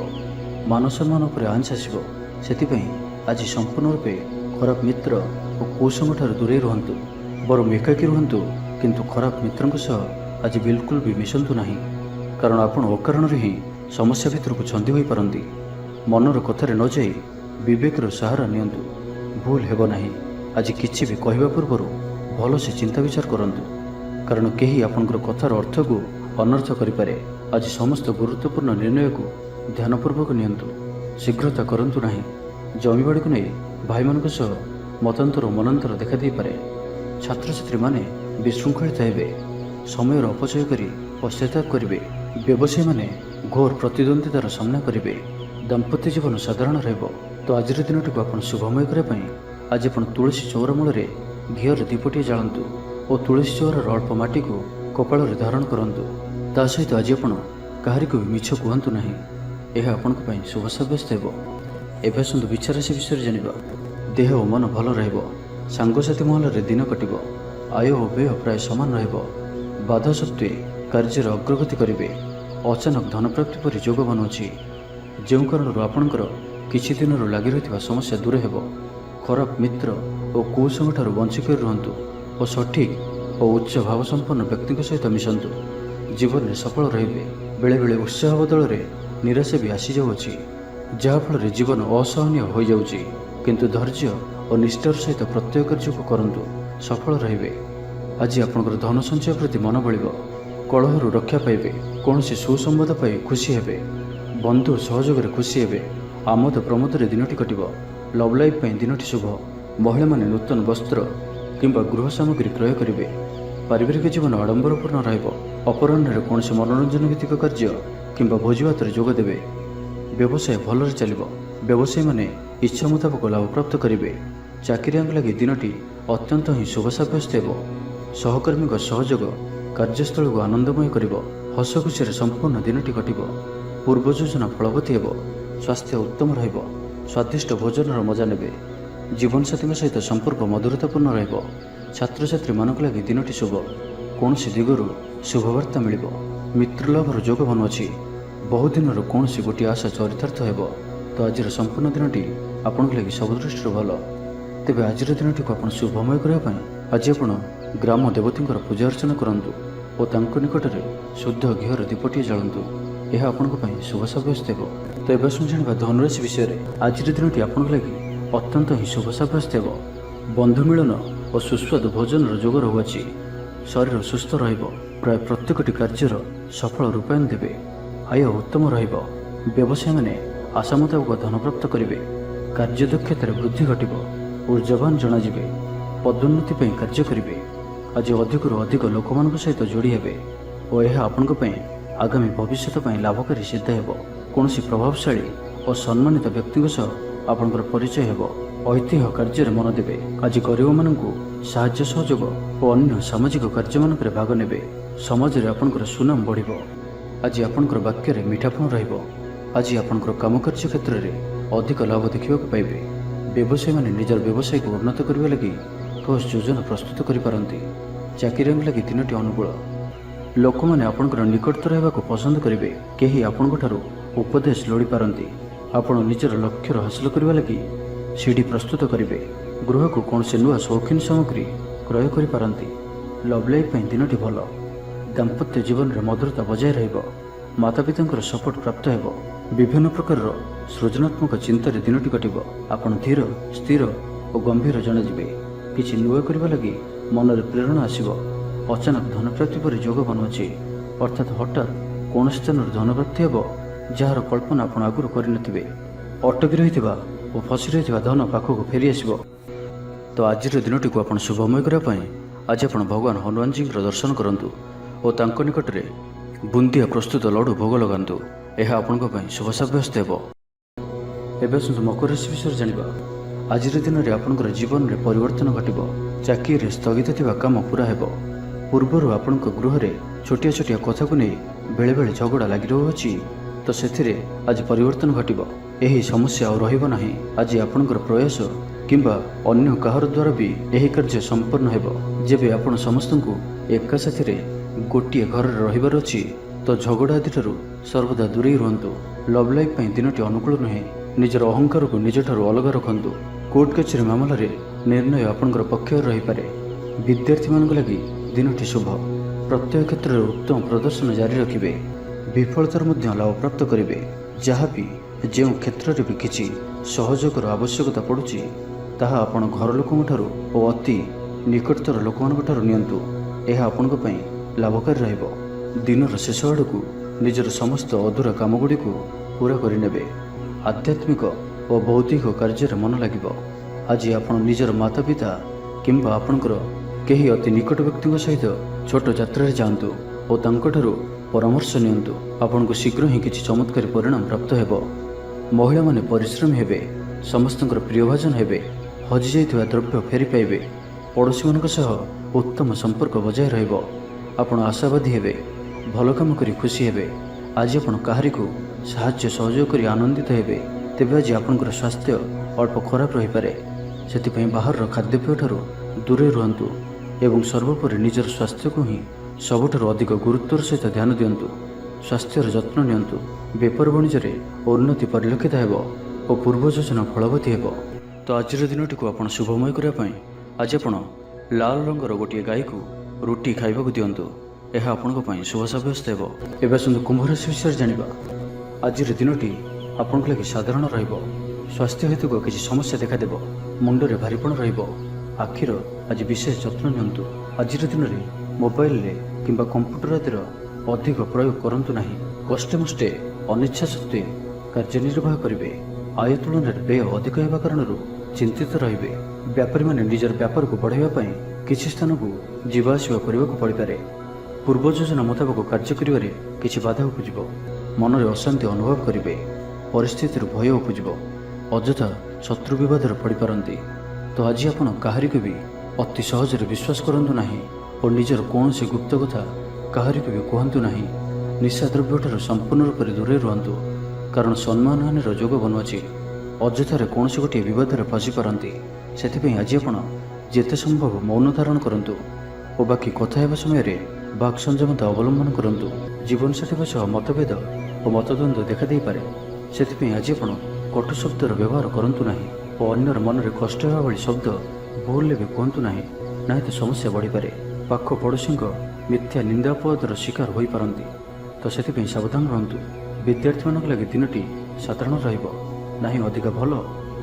ମାନ ସମ୍ମାନ ଉପରେ ଆଞ୍ଚ ଆସିବ। ସେଥିପାଇଁ ଆଜି ସମ୍ପୂର୍ଣ୍ଣ ରୂପେ ଖରାପ ମିତ୍ର ଓ କୁସଙ୍ଗଠାରୁ ଦୂରେଇ ରୁହନ୍ତୁ। ବରଂ ଏକାକୀ ରୁହନ୍ତୁ, କିନ୍ତୁ ଖରାପ ମିତ୍ରଙ୍କ ସହ ଆଜି ବିଲକୁଲ ବି ମିଶନ୍ତୁ ନାହିଁ, କାରଣ ଆପଣ ଅକାରଣରେ ହିଁ ସମସ୍ୟା ଭିତରକୁ ଛନ୍ଦି ହୋଇପାରନ୍ତି। ମନର କଥାରେ ନ ଯାଇ ବିବେକର ସାହାରା ନିଅନ୍ତୁ। ଭୁଲ ହେବ ନାହିଁ। ଆଜି କିଛି ବି କହିବା ପୂର୍ବରୁ ଭଲସେ ଚିନ୍ତା ବିଚାର କରନ୍ତୁ, କାରଣ କେହି ଆପଣଙ୍କର କଥାର ଅର୍ଥକୁ ଅନର୍ଥ କରିପାରେ। ଆଜି ସମସ୍ତ ଗୁରୁତ୍ୱପୂର୍ଣ୍ଣ ନିର୍ଣ୍ଣୟକୁ ଧ୍ୟାନପୂର୍ବକ ନିଅନ୍ତୁ। ଶୀଘ୍ରତା କରନ୍ତୁ ନାହିଁ। ଜମିବାଡ଼ିକୁ ନେଇ ଭାଇମାନଙ୍କ ସହ ମତାନ୍ତର ଓ ମନାନ୍ତର ଦେଖାଦେଇପାରେ। ଛାତ୍ରଛାତ୍ରୀମାନେ ବିଶୃଙ୍ଖଳିତ ହେବେ। ସମୟର ଅପଚୟ କରି ପଶ୍ଚାତାପ କରିବେ। ବ୍ୟବସାୟୀମାନେ ଘୋର ପ୍ରତିଦ୍ୱନ୍ଦିତାର ସାମ୍ନା କରିବେ। ଦାମ୍ପତ୍ୟ ଜୀବନ ସାଧାରଣ ରହିବ। ତ ଆଜିର ଦିନଟିକୁ ଆପଣ ଶୁଭମୟ କରିବା ପାଇଁ ଆଜି ଆପଣ ତୁଳସୀ ଚଉରା ମୂଳରେ ଘିଅର ଦୀପଟିଏ ଜାଳନ୍ତୁ ଓ ତୁଳସୀ ଚଉରାର ଅଳ୍ପ ମାଟିକୁ କପାଳରେ ଧାରଣ କରନ୍ତୁ। ତା ସହିତ ଆଜି ଆପଣ କାହାରିକୁ ବି ମିଛ କୁହନ୍ତୁ ନାହିଁ। ଏହା ଆପଣଙ୍କ ପାଇଁ ଶୁଭ ସାବ୍ୟସ୍ତ ହେବ। ଏବେ ଆସନ୍ତୁ ବିଛା ରାଶି ବିଷୟରେ ଜାଣିବା। ଦେହ ଓ ମନ ଭଲ ରହିବ। ସାଙ୍ଗସାଥି ମହଲରେ ଦିନ କଟିବ। ଆୟ ଓ ବ୍ୟୟ ପ୍ରାୟ ସମାନ ରହିବ। ବାଧା ସତ୍ତ୍ୱେ କାର୍ଯ୍ୟରେ ଅଗ୍ରଗତି କରିବେ। ଅଚାନକ ଧନପ୍ରାପ୍ତି ପରି ଯୋଗ ବନୁଅଛି। ଯେଉଁ କାରଣରୁ ଆପଣଙ୍କର କିଛି ଦିନରୁ ଲାଗି ରହିଥିବା ସମସ୍ୟା ଦୂର ହେବ। ଖରାପ ମିତ୍ର ଓ କୁସଙ୍ଗଠାରୁ ବଞ୍ଚିକରି ରୁହନ୍ତୁ ଓ ସଠିକ୍ ଓ ଉଚ୍ଚ ଭାବସମ୍ପନ୍ନ ବ୍ୟକ୍ତିଙ୍କ ସହିତ ମିଶନ୍ତୁ। ଜୀବନରେ ସଫଳ ରହିବେ। ବେଳେବେଳେ ଉତ୍ସାହ ବଦଳରେ ନିରାଶା ବି ଆସିଯାଉଅଛି, ଯାହାଫଳରେ ଜୀବନ ଅସହନୀୟ ହୋଇଯାଉଛି। କିନ୍ତୁ ଧୈର୍ଯ୍ୟ ଓ ନିଷ୍ଠାର ସହିତ ପ୍ରତ୍ୟେକ କାର୍ଯ୍ୟକୁ କରନ୍ତୁ, ସଫଳ ରହିବେ। ଆଜି ଆପଣଙ୍କର ଧନ ସଞ୍ଚୟ ପ୍ରତି ମନ ବଳିବ। କଳହରୁ ରକ୍ଷା ପାଇବେ। କୌଣସି ସୁସମ୍ବାଦ ପାଇ ଖୁସି ହେବେ। ବନ୍ଧୁ ସହଯୋଗରେ ଖୁସି ହେବେ। ଆମୋଦ ପ୍ରମୋଦରେ ଦିନଟି କଟିବ। ଲଭ୍ ଲାଇଫ୍ ପାଇଁ ଦିନଟି ଶୁଭ। ମହିଳାମାନେ ନୂତନ ବସ୍ତ୍ର କିମ୍ବା ଗୃହ ସାମଗ୍ରୀ କ୍ରୟ କରିବେ। ପାରିବାରିକ ଜୀବନ ଆଡ଼ମ୍ବରପୂର୍ଣ୍ଣ ରହିବ। ଅପରାହ୍ନରେ କୌଣସି ମନୋରଞ୍ଜନ ଭିତ୍ତିକ କାର୍ଯ୍ୟ କିମ୍ବା ଭୋଜିଭାତରେ ଯୋଗ ଦେବେ। ବ୍ୟବସାୟ ଭଲରେ ଚାଲିବ। ବ୍ୟବସାୟୀମାନେ ଇଚ୍ଛା ମୁତାବକ ଲାଭପ୍ରାପ୍ତ କରିବେ। ଚାକିରିଆଙ୍କ ଲାଗି ଦିନଟି ଅତ୍ୟନ୍ତ ହିଁ ଶୁଭ ସାବ୍ୟସ୍ତ ହେବ। ସହକର୍ମୀଙ୍କ ସହଯୋଗ କାର୍ଯ୍ୟସ୍ଥଳକୁ ଆନନ୍ଦମୟ କରିବ। ହସ ଖୁସିରେ ସମ୍ପୂର୍ଣ୍ଣ ଦିନଟି କଟିବ। ପୂର୍ବ ଯୋଜନା ଫଳବତୀ ହେବ। ସ୍ୱାସ୍ଥ୍ୟ ଉତ୍ତମ ରହିବ। ସ୍ୱାଦିଷ୍ଟ ଭୋଜନର ମଜା ନେବେ। ଜୀବନସାଥୀଙ୍କ ସହିତ ସମ୍ପର୍କ ମଧୁରତାପୂର୍ଣ୍ଣ ରହିବ। ଛାତ୍ରଛାତ୍ରୀମାନଙ୍କ ଲାଗି ଦିନଟି ଶୁଭ। କୌଣସି ଦିଗରୁ ଶୁଭବାର୍ତ୍ତା ମିଳିବ। ମିତ୍ରଲାଭର ଯୋଗ ବନୁଅଛି। ବହୁଦିନରୁ କୌଣସି ଗୋଟିଏ ଆଶା ଚରିତାର୍ଥ ହେବ। ତ ଆଜିର ସମ୍ପୂର୍ଣ୍ଣ ଦିନଟି ଆପଣଙ୍କ ଲାଗି ସବୁ ଦୃଷ୍ଟିରୁ ଭଲ। ତେବେ ଆଜିର ଦିନଟିକୁ ଆପଣ ଶୁଭମୟ କରିବା ପାଇଁ ଆଜି ଆପଣ ଗ୍ରାମ ଦେବତୀଙ୍କର ପୂଜା ଅର୍ଚ୍ଚନା କରନ୍ତୁ ଓ ତାଙ୍କ ନିକଟରେ ଶୁଦ୍ଧ ଘିଅର ଦୀପଟିଏ ଜାଳନ୍ତୁ। ଏହା ଆପଣଙ୍କ ପାଇଁ ଶୁଭ ସାବ୍ୟସ୍ତ ହେବ। ତ ଏବେ ଆସନ୍ତୁ ଜାଣିବା ଧନୁରାଶି ବିଷୟରେ। ଆଜିର ଦିନଟି ଆପଣଙ୍କ ଲାଗି ଅତ୍ୟନ୍ତ ହିଁ ଶୁଭ ସାବ୍ୟସ୍ତ ହେବ। ବନ୍ଧୁ ମିଳନ ଓ ସୁସ୍ୱାଦୁ ଭୋଜନର ଯୋଗ ରହୁଅଛି। ଶରୀର ସୁସ୍ଥ ରହିବ। ପ୍ରାୟ ପ୍ରତ୍ୟେକଟି କାର୍ଯ୍ୟର ସଫଳ ରୂପାୟନ ଦେବେ। ଆୟ ଉତ୍ତମ ରହିବ। ବ୍ୟବସାୟୀମାନେ ଆଶା ମୁତାବକ ଧନପ୍ରାପ୍ତ କରିବେ। କାର୍ଯ୍ୟଦକ୍ଷତାରେ ବୃଦ୍ଧି ଘଟିବ। ଉର୍ଜାବାନ ଜଣାଯିବେ। ପଦୋନ୍ନତି ପାଇଁ କାର୍ଯ୍ୟ କରିବେ। ଆଜି ଅଧିକରୁ ଅଧିକ ଲୋକମାନଙ୍କ ସହିତ ଯୋଡ଼ି ହେବେ ଓ ଏହା ଆପଣଙ୍କ ପାଇଁ ଆଗାମୀ ଭବିଷ୍ୟତ ପାଇଁ ଲାଭକାରୀ ସିଦ୍ଧ ହେବ। କୌଣସି ପ୍ରଭାବଶାଳୀ ଓ ସମ୍ମାନିତ ବ୍ୟକ୍ତିଙ୍କ ସହ ଆପଣଙ୍କର ପରିଚୟ ହେବ। ଐତିହ୍ୟ କାର୍ଯ୍ୟରେ ମନ ଦେବେ। ଆଜି ଗରିବମାନଙ୍କୁ ସାହାଯ୍ୟ ସହଯୋଗ ଓ ଅନ୍ୟ ସାମାଜିକ କାର୍ଯ୍ୟମାନଙ୍କରେ ଭାଗ ନେବେ। ସମାଜରେ ଆପଣଙ୍କର ସୁନାମ ବଢ଼ିବ। ଆଜି ଆପଣଙ୍କର ବାକ୍ୟରେ ମିଠାପଣ ରହିବ। ଆଜି ଆପଣଙ୍କର କାମକାର୍ଯ୍ୟ କ୍ଷେତ୍ରରେ ଅଧିକ ଲାଭ ଦେଖିବାକୁ ପାଇବେ। ବ୍ୟବସାୟୀମାନେ ନିଜର ବ୍ୟବସାୟକୁ ଉନ୍ନତ କରିବା ଲାଗି ଠୋସ୍ ଯୋଜନା ପ୍ରସ୍ତୁତ କରିପାରନ୍ତି। ଚାକିରିଆଙ୍କ ଲାଗି ଦିନଟି ଅନୁକୂଳ। ଲୋକମାନେ ଆପଣଙ୍କର ନିକଟତର ହେବାକୁ ପସନ୍ଦ କରିବେ। କେହି ଆପଣଙ୍କଠାରୁ ଉପଦେଶ ଲୋଡ଼ିପାରନ୍ତି। ଆପଣ ନିଜର ଲକ୍ଷ୍ୟର ହାସଲ କରିବା ଲାଗି ସିଡ଼ି ପ୍ରସ୍ତୁତ କରିବେ। ଗୃହକୁ କୌଣସି ନୂଆ ସୌଖିନ ସାମଗ୍ରୀ କ୍ରୟ କରିପାରନ୍ତି। ଲଭ୍ ଲାଇଫ୍ ପାଇଁ ଦିନଟି ଭଲ। ଦାମ୍ପତ୍ୟ ଜୀବନରେ ମଧୁରତା ବଜାୟ ରହିବ। ମାତାପିତାଙ୍କର ସପୋର୍ଟ ପ୍ରାପ୍ତ ହେବ। ବିଭିନ୍ନ ପ୍ରକାରର ସୃଜନାତ୍ମକ ଚିନ୍ତାରେ ଦିନଟି କଟିବ। ଆପଣ ଧୀର, ସ୍ଥିର ଓ ଗମ୍ଭୀର ଜଣାଯିବେ। କିଛି ନୂଆ କରିବା ଲାଗି ମନରେ ପ୍ରେରଣା ଆସିବ। ଅଚାନକ ଧନପ୍ରାପ୍ତି ପରି ଯୋଗ ବନୁଅଛି। ଅର୍ଥାତ୍ ହଠାତ୍ କୌଣସି ସ୍ଥାନରୁ ଧନପ୍ରାପ୍ତି ହେବ ଯାହାର କଳ୍ପନା ଆପଣ ଆଗରୁ କରିନଥିବେ। ଅଟକି ରହିଥିବା ଓ ଫସି ରହିଥିବା ଧନ ପାଖକୁ ଫେରିଆସିବ। ତ ଆଜିର ଦିନଟିକୁ ଆପଣ ଶୁଭମୟ କରିବା ପାଇଁ ଆଜି ଆପଣ ଭଗବାନ ହନୁମାନଜୀଙ୍କର ଦର୍ଶନ କରନ୍ତୁ ଓ ତାଙ୍କ ନିକଟରେ ବୁନ୍ଦିଆ ପ୍ରସ୍ତୁତ ଲଡ଼ୁ ଭୋଗ ଲଗାନ୍ତୁ। ଏହା ଆପଣଙ୍କ ପାଇଁ ଶୁଭ ସାବ୍ୟସ୍ତ ହେବ। ଏବେ ଆସନ୍ତୁ ମକର ରାଶି ବିଷୟରେ ଜାଣିବା। ଆଜିର ଦିନରେ ଆପଣଙ୍କର ଜୀବନରେ ପରିବର୍ତ୍ତନ ଘଟିବ। ଚାକିରିରେ ସ୍ଥଗିତ ଥିବା କାମ ପୂରା ହେବ। ପୂର୍ବରୁ ଆପଣଙ୍କ ଗୃହରେ ଛୋଟିଆ ଛୋଟିଆ କଥାକୁ ନେଇ ବେଳେବେଳେ ଝଗଡ଼ା ଲାଗି ରହୁଅଛି, ତ ସେଥିରେ ଆଜି ପରିବର୍ତ୍ତନ ଘଟିବ। ଏହି ସମସ୍ୟା ଆଉ ରହିବ ନାହିଁ। ଆଜି ଆପଣଙ୍କର ପ୍ରୟାସ କିମ୍ବା ଅନ୍ୟ କାହାର ଦ୍ୱାରା ବି ଏହି କାର୍ଯ୍ୟ ସମ୍ପନ୍ନ ହେବ। ଯେବେ ଆପଣ ସମସ୍ତଙ୍କୁ ଏକା ସାଥିରେ ଗୋଟିଏ ଘରରେ ରହିବାର ଅଛି, ତ ଝଗଡ଼ା ଆଦିଠାରୁ ସର୍ବଦା ଦୂରେଇ ରୁହନ୍ତୁ। ଲଭ୍ ଲାଇଫ୍ ପାଇଁ ଦିନଟି ଅନୁକୂଳ ନୁହେଁ। ନିଜର ଅହଙ୍କାରକୁ ନିଜଠାରୁ ଅଲଗା ରଖନ୍ତୁ। କୋର୍ଟ କଚେରୀ ମାମଲାରେ ନିର୍ଣ୍ଣୟ ଆପଣଙ୍କର ପକ୍ଷରେ ରହିପାରେ। ବିଦ୍ୟାର୍ଥୀମାନଙ୍କ ଲାଗି ଦିନଟି ଶୁଭ। ପ୍ରତ୍ୟେକ କ୍ଷେତ୍ରରେ ଉତ୍ତମ ପ୍ରଦର୍ଶନ ଜାରି ରଖିବେ। ବିଫଳତାର ମଧ୍ୟ ଲାଭପ୍ରାପ୍ତ କରିବେ। ଯାହାବି ଯେଉଁ କ୍ଷେତ୍ରରେ ବି କିଛି ସହଯୋଗର ଆବଶ୍ୟକତା ପଡ଼ୁଛି, ତାହା ଆପଣ ଘର ଲୋକଙ୍କଠାରୁ ଓ ଅତି ନିକଟତର ଲୋକମାନଙ୍କ ଠାରୁ ନିଅନ୍ତୁ। ଏହା ଆପଣଙ୍କ ପାଇଁ ଲାଭକାରୀ ରହିବ। ଦିନର ଶେଷ ଆଡ଼କୁ ନିଜର ସମସ୍ତ ଅଧୁରା କାମଗୁଡ଼ିକୁ ପୂରା କରିନେବେ। ଆଧ୍ୟାତ୍ମିକ ଓ ବୌଦ୍ଧିକ କାର୍ଯ୍ୟରେ ମନ ଲାଗିବ। ଆଜି ଆପଣ ନିଜର ମାତାପିତା କିମ୍ବା ଆପଣଙ୍କର କେହି ଅତି ନିକଟ ବ୍ୟକ୍ତିଙ୍କ ସହିତ ଛୋଟ ଯାତ୍ରାରେ ଯାଆନ୍ତୁ ଓ ତାଙ୍କଠାରୁ ପରାମର୍ଶ ନିଅନ୍ତୁ। ଆପଣଙ୍କୁ ଶୀଘ୍ର ହିଁ କିଛି ଚମତ୍କାରୀ ପରିଣାମ ପ୍ରାପ୍ତ ହେବ। ମହିଳାମାନେ ପରିଶ୍ରମୀ ହେବେ। ସମସ୍ତଙ୍କର ପ୍ରିୟଭାଜନ ହେବେ। ହଜିଯାଇଥିବା ଦ୍ରବ୍ୟ ଫେରି ପାଇବେ। ପଡ଼ୋଶୀମାନଙ୍କ ସହ ଉତ୍ତମ ସମ୍ପର୍କ ବଜାୟ ରହିବ। ଆପଣ ଆଶାବାଦୀ ହେବେ। ଭଲ କାମ କରି ଖୁସି ହେବେ। ଆଜି ଆପଣ କାହାରିକୁ ସାହାଯ୍ୟ ସହଯୋଗ କରି ଆନନ୍ଦିତ ହେବେ। ତେବେ ଆଜି ଆପଣଙ୍କର ସ୍ୱାସ୍ଥ୍ୟ ଅଳ୍ପ ଖରାପ ରହିପାରେ। ସେଥିପାଇଁ ବାହାରର ଖାଦ୍ୟପେୟଠାରୁ ଦୂରେଇ ରୁହନ୍ତୁ ଏବଂ ସର୍ବୋପରି ନିଜର ସ୍ୱାସ୍ଥ୍ୟକୁ ହିଁ ସବୁଠାରୁ ଅଧିକ ଗୁରୁତ୍ୱର ସହିତ ଧ୍ୟାନ ଦିଅନ୍ତୁ। ସ୍ୱାସ୍ଥ୍ୟର ଯତ୍ନ ନିଅନ୍ତୁ। ବେପାର ବାଣିଜ୍ୟରେ ଉନ୍ନତି ପରିଲକ୍ଷିତ ହେବ ଓ ପୂର୍ବ ଯୋଜନା ଫଳବତୀ ହେବ। ତ ଆଜିର ଦିନଟିକୁ ଆପଣ ଶୁଭମୟ କରିବା ପାଇଁ ଆଜି ଆପଣ ଲାଲ ରଙ୍ଗର ଗୋଟିଏ ଗାଈକୁ ରୁଟି ଖାଇବାକୁ ଦିଅନ୍ତୁ। ଏହା ଆପଣଙ୍କ ପାଇଁ ଶୁଭ ସାବ୍ୟସ୍ତ ହେବ। ଏବେ ଆସନ୍ତୁ କୁମ୍ଭ ରାଶି ବିଷୟରେ ଜାଣିବା। ଆଜିର ଦିନଟି ଆପଣଙ୍କ ଲାଗି ସାଧାରଣ ରହିବ। ସ୍ୱାସ୍ଥ୍ୟ ହେତୁକ କିଛି ସମସ୍ୟା ଦେଖାଦେବ। ମୁଣ୍ଡରେ ଭାରିପଣ ରହିବ। ଆଖିର ଆଜି ବିଶେଷ ଯତ୍ନ ନିଅନ୍ତୁ। ଆଜିର ଦିନରେ ମୋବାଇଲରେ କିମ୍ବା କମ୍ପ୍ୟୁଟର ଆଦିର ଅଧିକ ପ୍ରୟୋଗ କରନ୍ତୁ ନାହିଁ। କଷ୍ଟେମଷ୍ଟେ ଅନିଚ୍ଛା ସତ୍ତ୍ୱେ କାର୍ଯ୍ୟନିର୍ବାହ କରିବେ। ଆୟ ତୁଳନାରେ ବ୍ୟୟ ଅଧିକ ହେବା କାରଣରୁ ଚିନ୍ତିତ ରହିବେ। ବ୍ୟାପାରୀମାନେ ନିଜର ବ୍ୟାପାରକୁ ବଢ଼ାଇବା ପାଇଁ କିଛି ସ୍ଥାନକୁ ଯିବା ଆସିବା କରିବାକୁ ପଡ଼ିପାରେ। ପୂର୍ବ ଯୋଜନା ମୁତାବକ କାର୍ଯ୍ୟ କରିବାରେ କିଛି ବାଧା ଉପୁଜିବ। ମନରେ ଅଶାନ୍ତି ଅନୁଭବ କରିବେ। ପରିସ୍ଥିତିରୁ ଭୟ ଉପୁଜିବ। ଅଯଥା ଶତ୍ରୁ ବିବାଦରେ ପଡ଼ିପାରନ୍ତି। ତ ଆଜି ଆପଣ କାହାରିକୁ ବି ଅତି ସହଜରେ ବିଶ୍ୱାସ କରନ୍ତୁ ନାହିଁ ଓ ନିଜର କୌଣସି ଗୁପ୍ତ କଥା କାହାରିକୁ ବି କୁହନ୍ତୁ ନାହିଁ। ନିଶାଦ୍ରବ୍ୟଠାରୁ ସମ୍ପୂର୍ଣ୍ଣ ରୂପରେ ଦୂରେଇ ରୁହନ୍ତୁ, କାରଣ ସମ୍ମାନହାନିର ଯୋଗ ବନୁଅଛି। ଅଯଥାରେ କୌଣସି ଗୋଟିଏ ବିବାଦରେ ଫସିପାରନ୍ତି। ସେଥିପାଇଁ ଆଜି ଆପଣ ଯେତେ ସମ୍ଭବ ମୌନ ଧାରଣ କରନ୍ତୁ ଓ ବାକି କଥା ହେବା ସମୟରେ ବାକ୍ ସଂଯମତା ଅବଲମ୍ବନ କରନ୍ତୁ। ଜୀବନସାଥୀଙ୍କ ସହ ମତଭେଦ ଓ ମତଦ୍ୱନ୍ଦ୍ୱ ଦେଖାଦେଇପାରେ। ସେଥିପାଇଁ ଆଜି ଆପଣ କଟୁ ଶବ୍ଦର ବ୍ୟବହାର କରନ୍ତୁ ନାହିଁ ଓ ଅନ୍ୟର ମନରେ କଷ୍ଟ ହେବା ଭଳି ଶବ୍ଦ ଭୁଲରେ ବି କୁହନ୍ତୁ ନାହିଁ, ନାହିଁ ତ ସମସ୍ୟା ବଢ଼ିପାରେ। ପାଖ ପଡ଼ୋଶୀଙ୍କ ମିଥ୍ୟା ନିନ୍ଦାପଦର ଶିକାର ହୋଇପାରନ୍ତି। ତ ସେଥିପାଇଁ ସାବଧାନ ରୁହନ୍ତୁ। ବିଦ୍ୟାର୍ଥୀମାନଙ୍କ ଲାଗି ଦିନଟି ସାଧାରଣ ରହିବ। ନାହିଁ ଅଧିକା ଭଲ,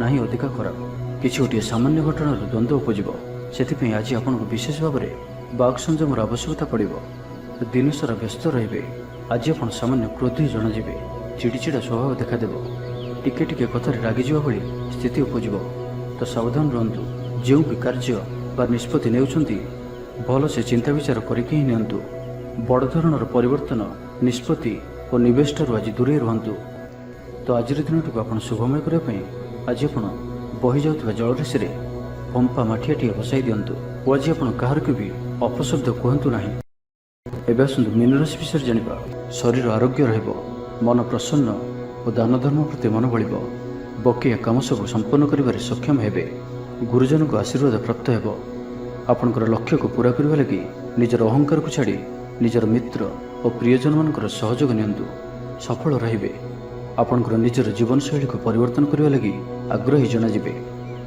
ନାହିଁ ଅଧିକା ଖରାପ। କିଛି ଗୋଟିଏ ସାମାନ୍ୟ ଘଟଣାର ଦ୍ୱନ୍ଦ୍ୱ ଉପୁଜିବ। ସେଥିପାଇଁ ଆଜି ଆପଣଙ୍କୁ ବିଶେଷ ଭାବରେ ବାକ୍ ସଂଯମର ଆବଶ୍ୟକତା ପଡ଼ିବ। ଦିନସାରା ବ୍ୟସ୍ତ ରହିବେ। ଆଜି ଆପଣ ସାମାନ୍ୟ କ୍ରୋଧୀ ଜଣାଯିବେ। ଚିଡ଼ିଚିଡ଼ା ସ୍ୱଭାବ ଦେଖାଦେବ। ଟିକେ ଟିକେ କଥାରେ ରାଗିଯିବା ଭଳି ସ୍ଥିତି ଉପୁଜିବ। ତ ସାବଧାନ ରୁହନ୍ତୁ। ଯେଉଁ ବି କାର୍ଯ୍ୟ ବା ନିଷ୍ପତ୍ତି ନେଉଛନ୍ତି ଭଲସେ ଚିନ୍ତା ବିଚାର କରିକି ହିଁ ନିଅନ୍ତୁ। ବଡ଼ ଧରଣର ପରିବର୍ତ୍ତନ, ନିଷ୍ପତ୍ତି ଓ ନିବେଶଠାରୁ ଆଜି ଦୂରେଇ ରୁହନ୍ତୁ। ତ ଆଜିର ଦିନଟିକୁ ଆପଣ ଶୁଭମୟ କରିବା ପାଇଁ ଆଜି ଆପଣ ବହିଯାଉଥିବା ଜଳରାଶିରେ ପମ୍ପା ମାଠିଆଟିଏ ବସାଇ ଦିଅନ୍ତୁ ଓ ଆଜି ଆପଣ କାହାରିକୁ ବି ଅପଶବ୍ଦ କୁହନ୍ତୁ ନାହିଁ। ଏବେ ଆସନ୍ତୁ ମୀନରାଶି ବିଷୟରେ ଜାଣିବା। ଶରୀର ଆରୋଗ୍ୟ ରହିବ। ମନ ପ୍ରସନ୍ନ ଓ ଦାନ ଧର୍ମ ପ୍ରତି ମନ ବଳିବ। ବକେୟା କାମ ସବୁ ସମ୍ପନ୍ନ କରିବାରେ ସକ୍ଷମ ହେବେ। ଗୁରୁଜନଙ୍କ ଆଶୀର୍ବାଦ ପ୍ରାପ୍ତ ହେବ। ଆପଣଙ୍କର ଲକ୍ଷ୍ୟକୁ ପୂରା କରିବା ଲାଗି ନିଜର ଅହଙ୍କାରକୁ ଛାଡ଼ି ନିଜର ମିତ୍ର ଓ ପ୍ରିୟଜନମାନଙ୍କର ସହଯୋଗ ନିଅନ୍ତୁ। ସଫଳ ରହିବେ। ଆପଣଙ୍କର ନିଜର ଜୀବନଶୈଳୀକୁ ପରିବର୍ତ୍ତନ କରିବା ଲାଗି ଆଗ୍ରହୀ ଜଣାଯିବେ।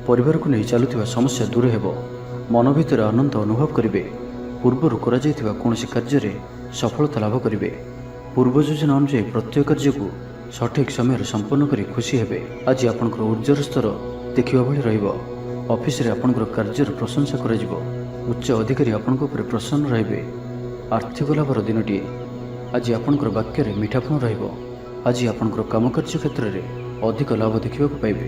ପରିବାରକୁ ନେଇ ଚାଲୁଥିବା ସମସ୍ୟା ଦୂର ହେବ। ମନ ଭିତରେ ଆନନ୍ଦ ଅନୁଭବ କରିବେ। ପୂର୍ବରୁ କରାଯାଇଥିବା କୌଣସି କାର୍ଯ୍ୟରେ ସଫଳତା ଲାଭ କରିବେ। ପୂର୍ବ ଯୋଜନା ଅନୁଯାୟୀ ପ୍ରତ୍ୟେକ କାର୍ଯ୍ୟକୁ ସଠିକ୍ ସମୟରେ ସମ୍ପନ୍ନ କରି ଖୁସି ହେବେ। ଆଜି ଆପଣଙ୍କର ଉର୍ଜାର ସ୍ତର ଦେଖିବା ଭଳି ରହିବ। ଅଫିସରେ ଆପଣଙ୍କର କାର୍ଯ୍ୟର ପ୍ରଶଂସା କରାଯିବ। ଉଚ୍ଚ ଅଧିକାରୀ ଆପଣଙ୍କ ଉପରେ ପ୍ରସନ୍ନ ରହିବେ। ଆର୍ଥିକ ଲାଭର ଦିନଟିଏ। ଆଜି ଆପଣଙ୍କର ବାକ୍ୟରେ ମିଠାପଣ ରହିବ। ଆଜି ଆପଣଙ୍କର କାମକାର୍ଯ୍ୟ କ୍ଷେତ୍ରରେ ଅଧିକ ଲାଭ ଦେଖିବାକୁ ପାଇବେ।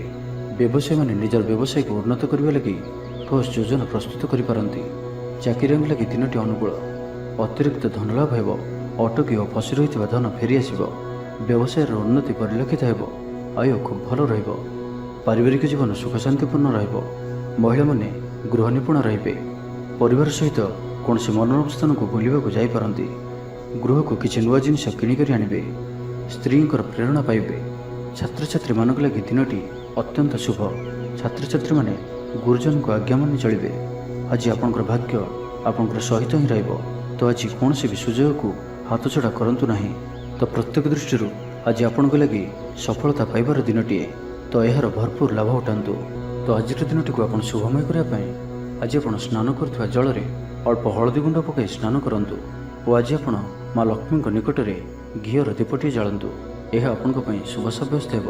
ବ୍ୟବସାୟୀମାନେ ନିଜର ବ୍ୟବସାୟକୁ ଉନ୍ନତ କରିବା ଲାଗି ଠୋସ୍ ଯୋଜନା ପ୍ରସ୍ତୁତ କରିପାରନ୍ତି। ଚାକିରିଆଙ୍କ ଲାଗି ଦିନଟି ଅନୁକୂଳ। ଅତିରିକ୍ତ ଧନଲାଭ ହେବ। ଅଟକି ଓ ଫସି ରହିଥିବା ଧନ ଫେରିଆସିବ। ବ୍ୟବସାୟର ଉନ୍ନତି ପରିଲକ୍ଷିତ ହେବ। ଆୟ ଖୁବ୍ ଭଲ ରହିବ। ପାରିବାରିକ ଜୀବନ ସୁଖଶାନ୍ତିପୂର୍ଣ୍ଣ ରହିବ। ମହିଳାମାନେ ଗୃହ ନିପୁଣ ରହିବେ। ପରିବାର ସହିତ କୌଣସି ମନୋରମ ସ୍ଥାନକୁ ବୁଲିବାକୁ ଯାଇପାରନ୍ତି। ଗୃହକୁ କିଛି ନୂଆ ଜିନିଷ କିଣିକରି ଆଣିବେ। ସ୍ତ୍ରୀଙ୍କର ପ୍ରେରଣା ପାଇବେ। ଛାତ୍ରଛାତ୍ରୀମାନଙ୍କ ଲାଗି ଦିନଟି ଅତ୍ୟନ୍ତ ଶୁଭ। ଛାତ୍ରଛାତ୍ରୀମାନେ ଗୁରୁଜନଙ୍କ ଆଜ୍ଞା ମାନି ଚଳିବେ। ଆଜି ଆପଣଙ୍କର ଭାଗ୍ୟ ଆପଣଙ୍କର ସହିତ ହିଁ ରହିବ। ତ ଆଜି କୌଣସି ବି ସୁଯୋଗକୁ ହାତଛଡ଼ା କରନ୍ତୁ ନାହିଁ। ତ ପ୍ରତ୍ୟେକ ଦୃଷ୍ଟିରୁ ଆଜି ଆପଣଙ୍କ ଲାଗି ସଫଳତା ପାଇବାର ଦିନଟିଏ। ତ ଏହାର ଭରପୁର ଲାଭ ଉଠାନ୍ତୁ। ତ ଆଜିର ଦିନଟିକୁ ଆପଣ ଶୁଭମୟ କରିବା ପାଇଁ ଆଜି ଆପଣ ସ୍ନାନ କରୁଥିବା ଜଳରେ ଅଳ୍ପ ହଳଦୀ ଗୁଣ୍ଡ ପକାଇ ସ୍ନାନ କରନ୍ତୁ ଓ ଆଜି ଆପଣ ମା ଲକ୍ଷ୍ମୀଙ୍କ ନିକଟରେ ଘିଅର ଦୀପଟିଏ ଜାଳନ୍ତୁ। ଏହା ଆପଣଙ୍କ ପାଇଁ ଶୁଭ ସାବ୍ୟସ୍ତ ହେବ।